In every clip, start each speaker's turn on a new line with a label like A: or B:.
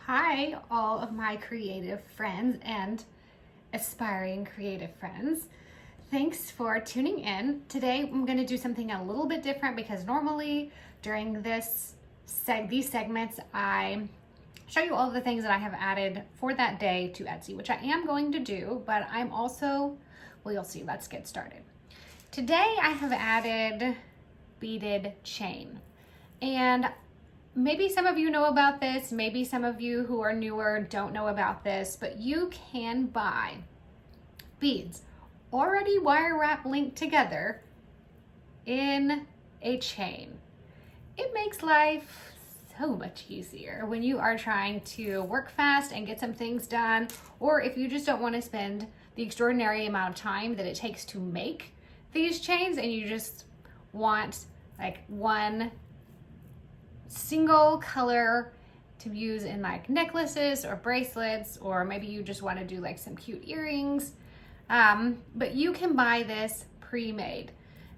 A: Hi, all of my creative friends and aspiring creative friends. Thanks for tuning in. Today I'm going to do something a little bit different because normally during these segments I show you all of the things that I have added for that day to Etsy, which I am going to do, but I'm also, well, you'll see. Let's get started. Today I have added beaded chain, and maybe some of you know about this, maybe some of you who are newer don't know about this, but you can buy beads already wire wrap linked together in a chain. It makes life so much easier when you are trying to work fast and get some things done, or if you just don't want to spend the extraordinary amount of time that it takes to make these chains and you just want like one single color to use in like necklaces or bracelets, or maybe you just want to do like some cute earrings. But you can buy this pre-made.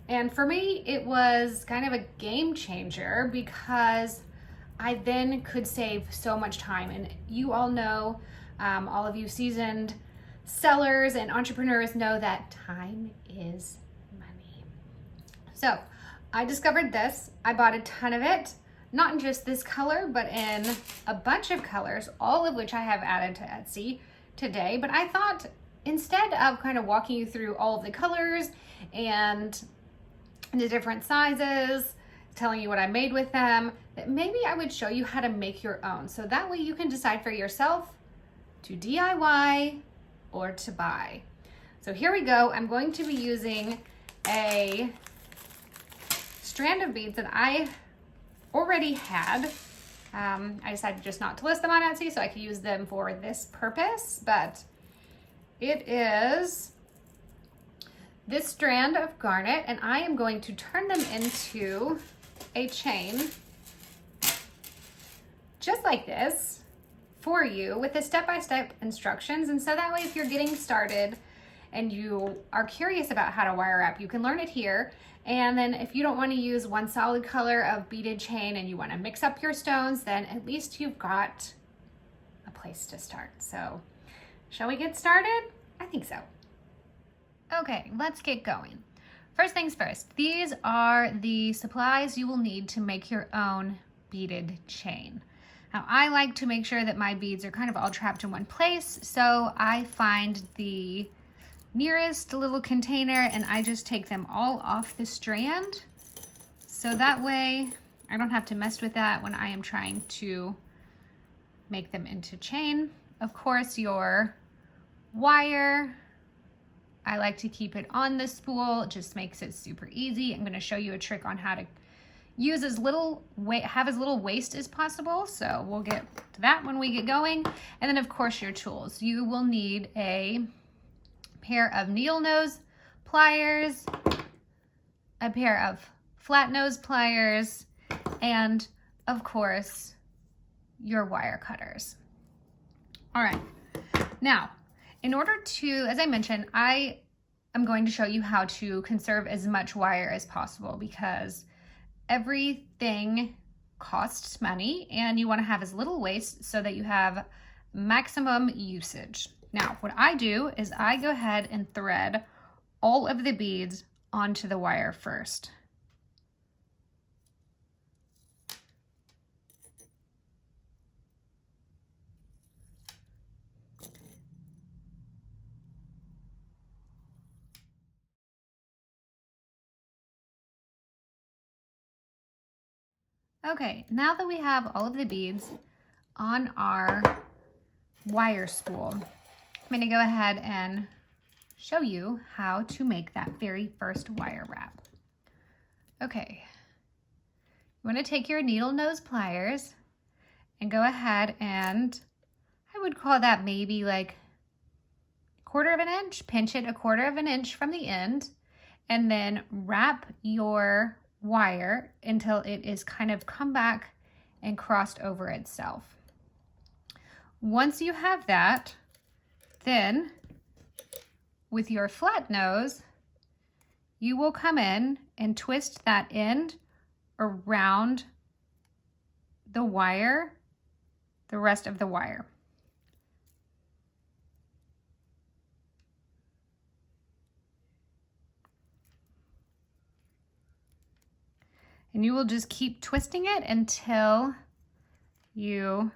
A: And for me, it was kind of a game changer because I then could save so much time. And you all know, all of you seasoned sellers and entrepreneurs know that time is money. So I discovered this. I bought a ton of it. Not in just this color, but in a bunch of colors, all of which I have added to Etsy today. But I thought instead of kind of walking you through all of the colors and the different sizes, telling you what I made with them, that maybe I would show you how to make your own. So that way you can decide for yourself to DIY or to buy. So here we go. I'm going to be using a strand of beads that I already had. I decided just not to list them on Etsy so I could use them for this purpose, but it is this strand of garnet, and I am going to turn them into a chain just like this for you with the step-by-step instructions. And so that way, if you're getting started and you are curious about how to wire wrap, you can learn it here. And then if you don't want to use one solid color of beaded chain and you want to mix up your stones, then at least you've got a place to start. So shall we get started? I think so. Okay, let's get going. First things first, these are the supplies you will need to make your own beaded chain. Now, I like to make sure that my beads are kind of all trapped in one place, so I find the nearest little container and I just take them all off the strand, so that way I don't have to mess with that when I am trying to make them into chain. Of course, your wire, I like to keep it on the spool. It just makes it super easy. I'm going to show you a trick on how to use as little have as little waste as possible, so we'll get to that when we get going. And then of course your tools. You will need a pair of needle nose pliers, a pair of flat nose pliers, and of course your wire cutters. All right, now in order to, as I mentioned, I am going to show you how to conserve as much wire as possible because everything costs money and you want to have as little waste so that you have maximum usage. Now, what I do is I go ahead and thread all of the beads onto the wire first. Okay, now that we have all of the beads on our wire spool, I'm going to go ahead and show you how to make that very first wire wrap. Okay, you want to take your needle nose pliers and go ahead and, I would call that maybe like 1/4 of an inch, pinch it 1/4 of an inch from the end, and then wrap your wire until it is kind of come back and crossed over itself. Once you have that, then with your flat nose, you will come in and twist that end around the wire the rest of the wire. And you will just keep twisting it until you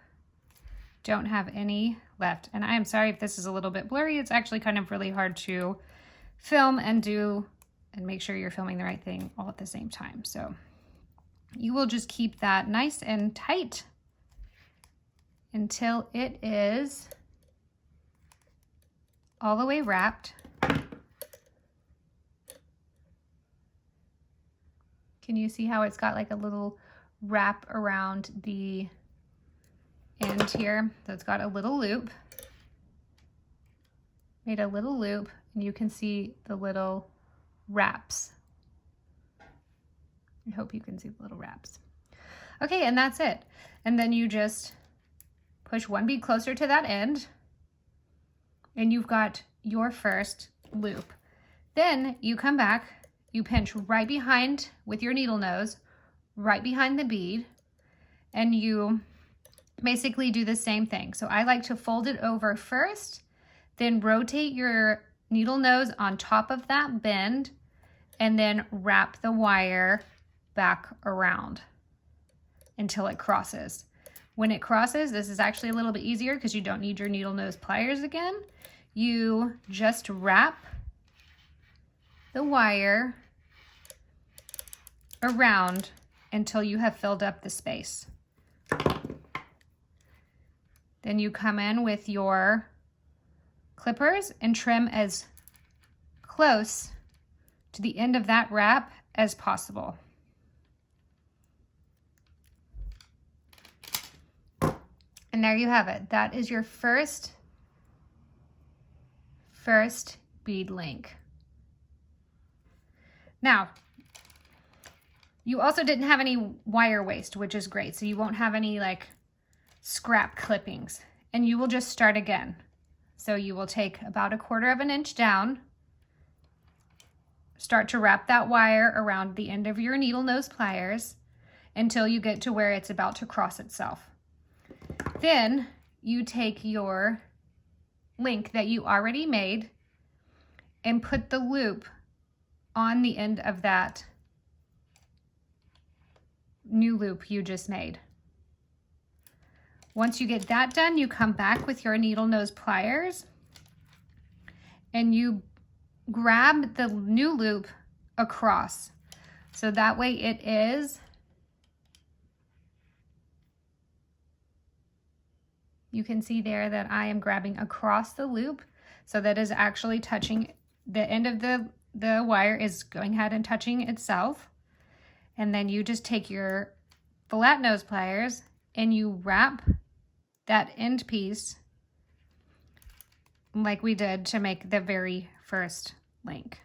A: don't have any left. And I am sorry if this is a little bit blurry. It's actually kind of really hard to film and make sure you're filming the right thing all at the same time. So you will just keep that nice and tight until it is all the way wrapped. Can you see how it's got like a little wrap around the end here? So it's got a little loop, made a little loop, and you can see the little wraps. I hope you can see the little wraps. Okay, and that's it. And then you just push one bead closer to that end, and you've got your first loop. Then you come back, you pinch right behind with your needle nose, right behind the bead, and you basically do the same thing. So I like to fold it over first, then rotate your needle nose on top of that bend, and then wrap the wire back around until it crosses. When it crosses, this is actually a little bit easier because you don't need your needle nose pliers again. You just wrap the wire around until you have filled up the space. Then you come in with your clippers and trim as close to the end of that wrap as possible. And there you have it. That is your first bead link. Now, you also didn't have any wire waste, which is great. So you won't have any like scrap clippings, and you will just start again. So you will take about 1/4 inch down, start to wrap that wire around the end of your needle nose pliers until you get to where it's about to cross itself. Then you take your link that you already made and put the loop on the end of that new loop you just made. Once you get that done, you come back with your needle nose pliers and you grab the new loop across. So that way it is, you can see there that I am grabbing across the loop. So that is actually touching the end of the wire is going ahead and touching itself. And then you just take your flat nose pliers and you wrap that end piece like we did to make the very first link.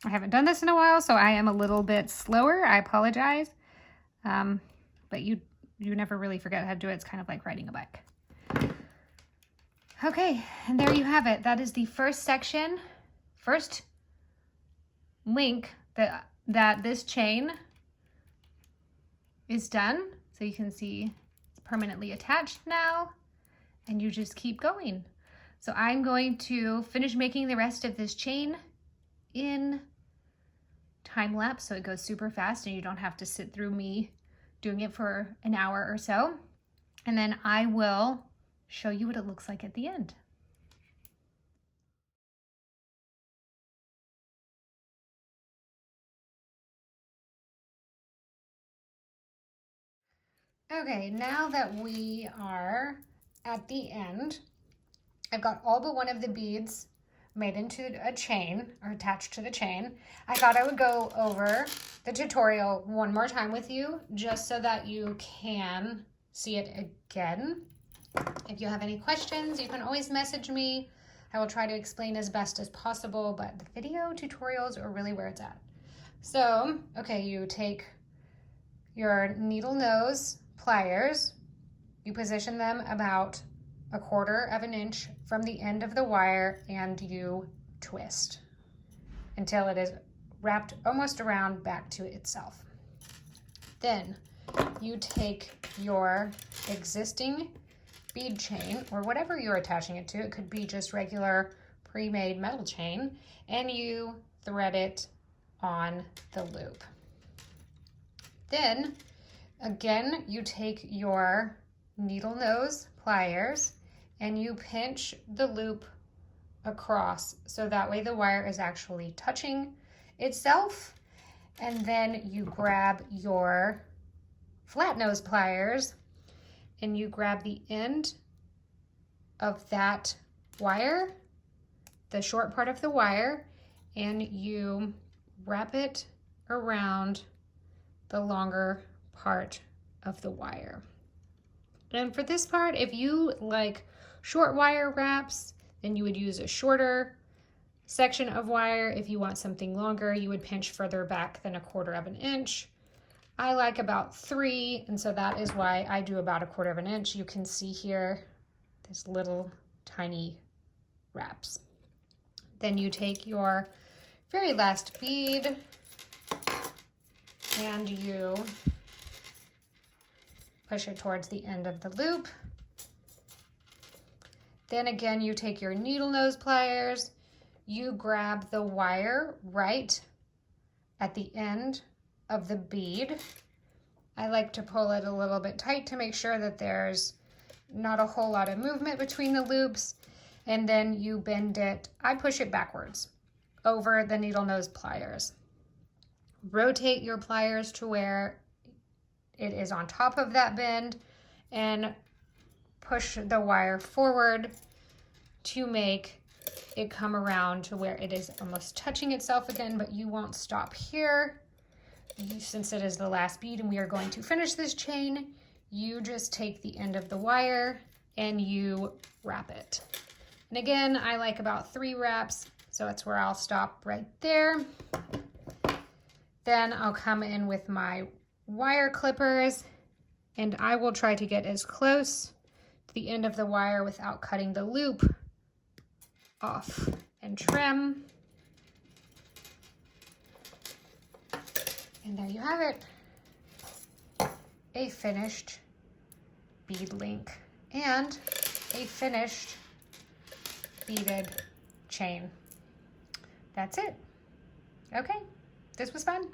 A: I haven't done this in a while, so I am a little bit slower. I apologize. But you never really forget how to do it. It's kind of like riding a bike. Okay, and there you have it. That is the first section, first link that this chain is done. So you can see it's permanently attached now, and you just keep going. So I'm going to finish making the rest of this chain in time lapse, so it goes super fast and you don't have to sit through me doing it for an hour or so. And then I will show you what it looks like at the end. Okay, now that we are at the end, I've got all but one of the beads made into a chain or attached to the chain. I thought I would go over the tutorial one more time with you just so that you can see it again. If you have any questions, you can always message me. I will try to explain as best as possible, but the video tutorials are really where it's at. So, okay, you take your needle nose pliers, you position them about 1/4 of an inch from the end of the wire and you twist until it is wrapped almost around back to itself. Then you take your existing bead chain or whatever you're attaching it to, it could be just regular pre-made metal chain, and you thread it on the loop. Then again, you take your needle nose pliers and you pinch the loop across so that way the wire is actually touching itself, and then you grab your flat nose pliers and you grab the end of that wire, the short part of the wire, and you wrap it around the longer part of the wire. And for this part, if you like short wire wraps, then you would use a shorter section of wire. If you want something longer, you would pinch further back than 1/4 of an inch. I like about 3, and so that is why I do about 1/4 of an inch. You can see here, this little tiny wraps. Then you take your very last bead and you push it towards the end of the loop. Then again, you take your needle nose pliers, you grab the wire right at the end of the bead. I like to pull it a little bit tight to make sure that there's not a whole lot of movement between the loops, and then you bend it. I push it backwards over the needle nose pliers. Rotate your pliers to where it is on top of that bend and push the wire forward to make it come around to where it is almost touching itself again, but you won't stop here. Since it is the last bead and we are going to finish this chain, you just take the end of the wire and you wrap it. And again, I like about 3 wraps, so that's where I'll stop right there. Then I'll come in with my wire clippers and I will try to get as close to the end of the wire without cutting the loop off and trim. And there you have it, a finished bead link and a finished beaded chain. That's it. Okay, this was fun.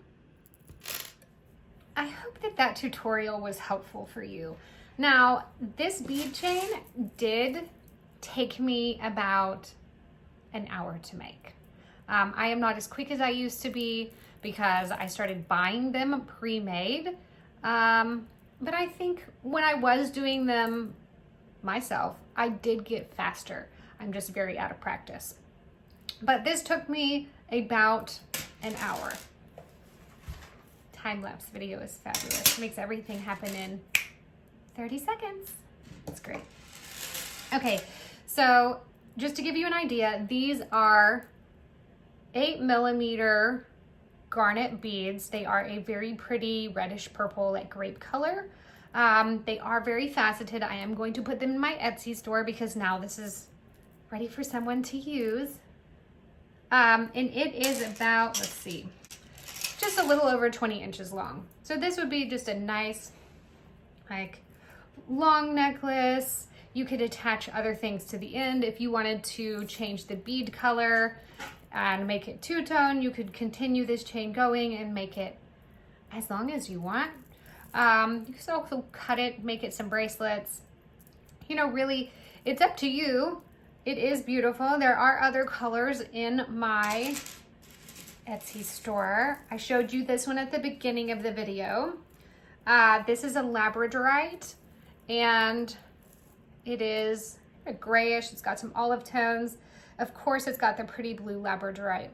A: I hope that that tutorial was helpful for you. Now, this bead chain did take me about an hour to make. I am not as quick as I used to be because I started buying them pre-made. But I think when I was doing them myself, I did get faster. I'm just very out of practice. But this took me about an hour. Time-lapse video is fabulous. It makes everything happen in 30 seconds. It's great. Okay, so just to give you an idea, these are 8mm garnet beads. They are a very pretty reddish purple, like grape color. They are very faceted. I am going to put them in my Etsy store because now this is ready for someone to use. And it is about, let's see, just a little over 20 inches long. So this would be just a nice, like, long necklace. You could attach other things to the end. If you wanted to change the bead color and make it two-tone, you could continue this chain going and make it as long as you want. You can also cut it, make it some bracelets. You know, really, it's up to you. It is beautiful. There are other colors in my Etsy store. I showed you this one at the beginning of the video. This is a labradorite, and it is a grayish. It's got some olive tones. Of course, it's got the pretty blue labradorite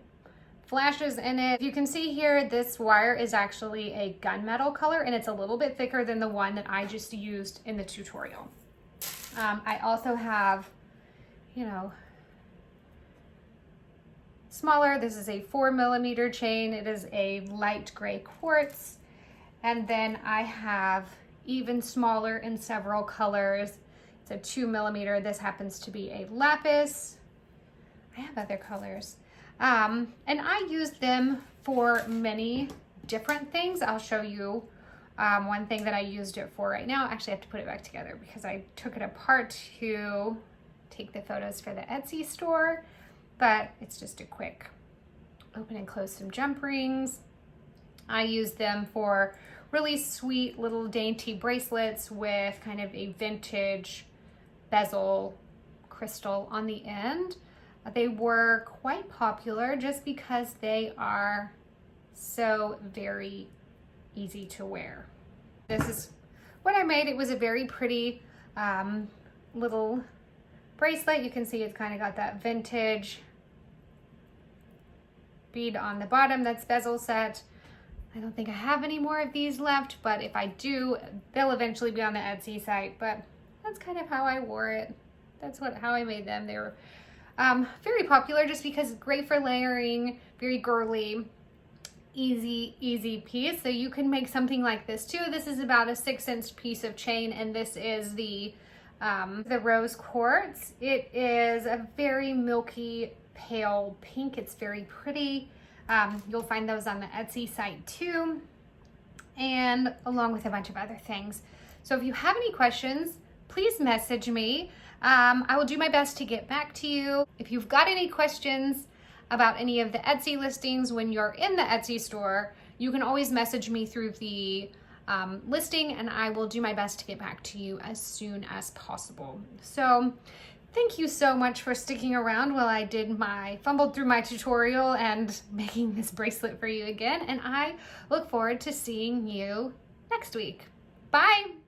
A: flashes in it. You can see here, this wire is actually a gunmetal color, and it's a little bit thicker than the one that I just used in the tutorial. I also have, you know, smaller. This is a 4mm chain. It is a light gray quartz. And then I have even smaller in several colors. It's a 2mm. This happens to be a lapis. I have other colors. And I use them for many different things. I'll show you one thing that I used it for right now. Actually, I have to put it back together because I took it apart to take the photos for the Etsy store, but it's just a quick open and close some jump rings. I use them for really sweet little dainty bracelets with kind of a vintage bezel crystal on the end. They were quite popular just because they are so very easy to wear. This is what I made. It was a very pretty little bracelet. You can see it's kind of got that vintage bead on the bottom that's bezel set. I don't think I have any more of these left, but if I do, they'll eventually be on the Etsy site. But that's kind of how I wore it. That's how I made them. They were very popular just because great for layering, very girly, easy piece. So you can make something like this too. This is about a 6-inch piece of chain, and this is the rose quartz. It is a very milky pale pink. It's very pretty. You'll find those on the Etsy site too, and along with a bunch of other things. So if you have any questions, please message me. I will do my best to get back to you. If you've got any questions about any of the Etsy listings when you're in the Etsy store, you can always message me through the listing, and I will do my best to get back to you as soon as possible. So thank you so much for sticking around while I fumbled through my tutorial and making this bracelet for you again, and I look forward to seeing you next week. Bye!